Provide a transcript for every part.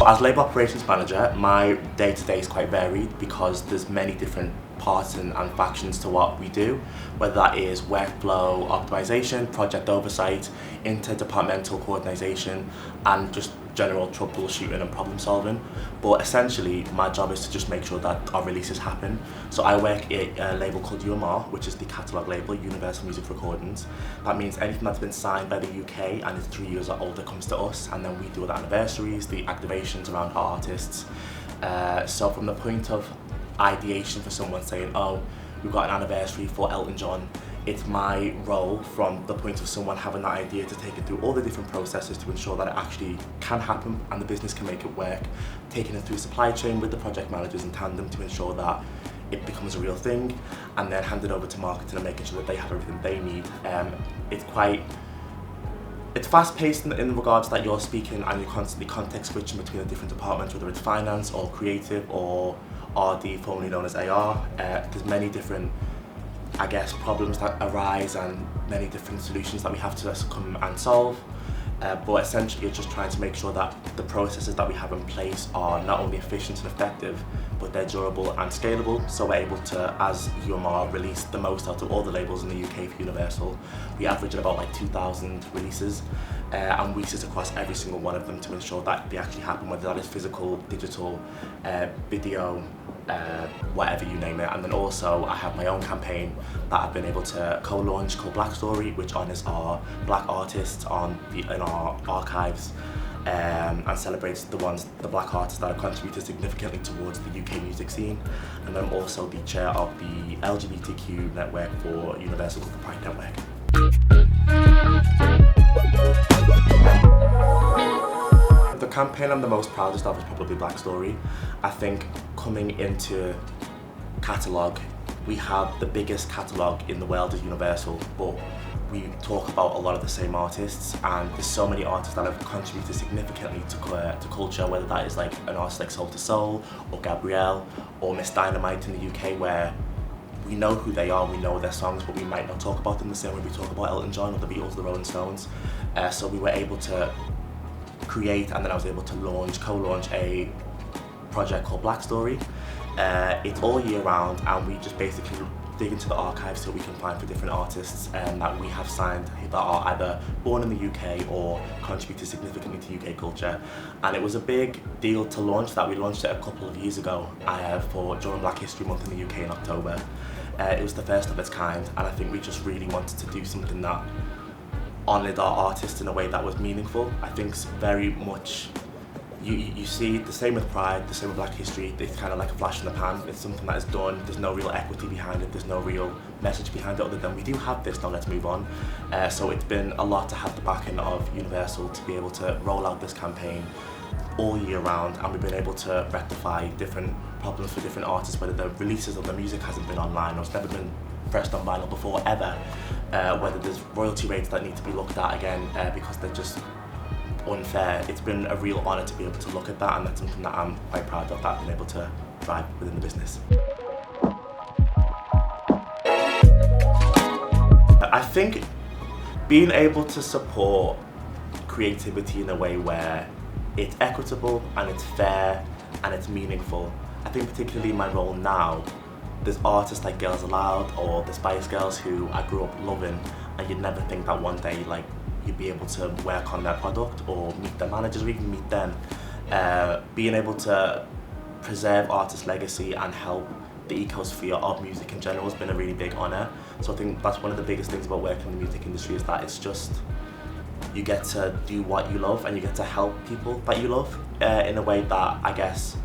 So as label operations manager, my day-to-day is quite varied because there's many different parts and factions to what we do, whether that is workflow optimization, project oversight, interdepartmental coordination, and just general troubleshooting and problem solving. But essentially, my job is to just make sure that our releases happen. So I work at a label called UMR, which is the catalogue label, Universal Music Recordings. That means anything that's been signed by the UK and is 3 years or older comes to us, and then we do the anniversaries, the activations around our artists. So from the point of ideation for someone saying, oh, we've got an anniversary for Elton John, it's my role from the point of someone having that idea to take it through all the different processes to ensure that it actually can happen and the business can make it work, taking it through supply chain with the project managers in tandem to ensure that it becomes a real thing, and then hand it over to marketing and making sure that they have everything they need. It's fast-paced in regards that you're speaking and you're constantly context switching between the different departments, whether it's finance or creative or RD, formerly known as AR. There's many different, I guess, problems that arise and many different solutions that we have to come and solve. But essentially it's just trying to make sure that the processes that we have in place are not only efficient and effective, but they're durable and scalable. So we're able to, as UMR, release the most out of all the labels in the UK for Universal. We average at about 2,000 releases, and we sit across every single one of them to ensure that they actually happen, whether that is physical, digital, video, whatever you name it. And then also I have my own campaign that I've been able to co-launch called Black Story, which honours our black artists in our archives, and celebrates the black artists that have contributed significantly towards the UK music scene. And I'm also the chair of the LGBTQ network for Universal called the Pride Network. The campaign I'm the most proudest of is probably Black Story. I think coming into catalogue, we have the biggest catalogue in the world as Universal, but we talk about a lot of the same artists, and there's so many artists that have contributed significantly to culture, whether that is like an artist like Soul to Soul or Gabrielle or Miss Dynamite in the UK, where we know who they are, we know their songs, but we might not talk about them the same way we talk about Elton John or the Beatles or the Rolling Stones. So we were able to create, and then I was able to co-launch a project called Black Story. It's all year round, and we just basically dig into the archives so we can find for different artists that we have signed that are either born in the UK or contributed significantly to UK culture. And it was a big deal to launch that. We launched it a couple of years ago during Black History Month in the UK in October. It was the first of its kind, and I think we just really wanted to do something that honoured our artists in a way that was meaningful. I think it's very much, you see the same with Pride, the same with Black History, it's kind of like a flash in the pan. It's something that is done, there's no real equity behind it, there's no real message behind it other than we do have this, now let's move on. So it's been a lot to have the backing of Universal to be able to roll out this campaign all year round, and we've been able to rectify different problems for different artists, whether the releases of the music hasn't been online or it's never been pressed on vinyl before ever, whether there's royalty rates that need to be looked at again because they're just unfair. It's been a real honour to be able to look at that, and that's something that I'm quite proud of, that I've been able to drive within the business. I think being able to support creativity in a way where it's equitable and it's fair and it's meaningful. I think particularly in my role now, there's artists like Girls Aloud or the Spice Girls who I grew up loving, and you'd never think that one day you'd be able to work on their product or meet their managers or even meet them. Being able to preserve artists' legacy and help the ecosphere of music in general has been a really big honour. So I think that's one of the biggest things about working in the music industry, is that it's just, you get to do what you love and you get to help people that you love in a way that I guess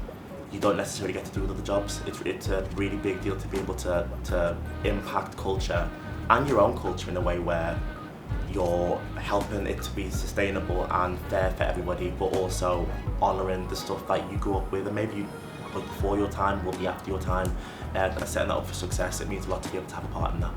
you don't necessarily get to do with other jobs. It's a really big deal to be able to impact culture and your own culture in a way where you're helping it to be sustainable and fair for everybody, but also honouring the stuff that you grew up with, and maybe was before your time, will be after your time, and setting that up for success. It means a lot to be able to have a part in that.